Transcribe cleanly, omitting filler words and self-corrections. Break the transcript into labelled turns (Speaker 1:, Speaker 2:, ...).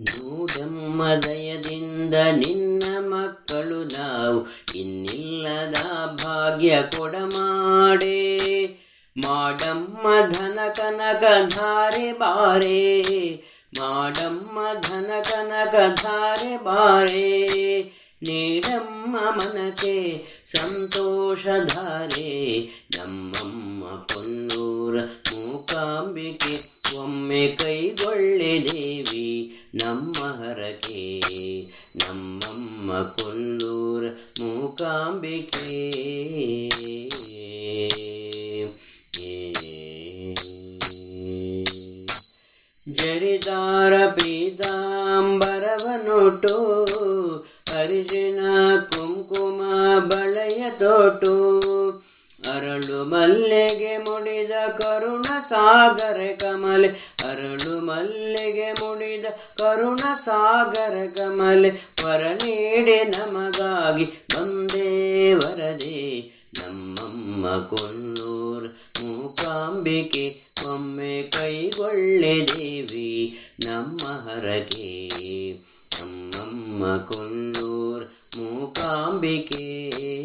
Speaker 1: ನೂರಮ್ಮ ದಯದಿಂದ ನಿನ್ನ ಮಕ್ಕಳು ನಾವು, ಇನ್ನಿಲ್ಲದ ಭಾಗ್ಯ ಕೊಡಮಾಡೆ. ಮಾಡಮ್ಮ ಧನ ಕನಕ ಧಾರೆ ಬಾರೆ, ಮಾಡಮ್ಮ ಧನ ಕನಕ ಧಾರೆ ಬಾರೆ. ನೀಡಮ್ಮ ಮನಕ್ಕೆ ಸಂತೋಷ ಧಾರೆ, ನಮ್ಮಮ್ಮ ಕೊಲ್ಲೂರ ಮೂಕಾಂಬಿಕೆ ಒಮ್ಮೆ ಕೈಗೊಳ್ಳೆ ದೇವಿ ನಮ್ಮ ಹರಕೆ. ನಮ್ಮಮ್ಮ ಕೊಲ್ಲೂರ ಮೂಕಾಂಬಿಕೆ. ಜರಿದಾರ ಪೀತಾಂಬರವನುಟು, ಅರಿಶಿನ ಕುಂಕುಮ ಬಳೆಯ ತೋಟು. ಅರಳು ಮಲ್ಲಿಗೆ ಮುಡಿದ ಕರುಣ ಸಾಗರ ಕಮಲೆ, ಅರಳು ಮಲ್ಲಿಗೆ ಮುಡಿದ ಕರುಣ ಸಾಗರ ಕಮಲೆ. ವರ ನೀಡಿ ನಮಗಾಗಿ ಬಂದೇ ವರದೆ, ನಮ್ಮಮ್ಮ ಕೊಲ್ಲೂರ ಮೂಕಾಂಬಿಕೆ ಒಮ್ಮೆ ಕೈಗೊಳ್ಳೆ ದೇವಿ ನಮ್ಮ ಹರಕೆ. ನಮ್ಮಮ್ಮ ಕೊಲ್ಲೂರ ಮೂಕಾಂಬಿಕೆ.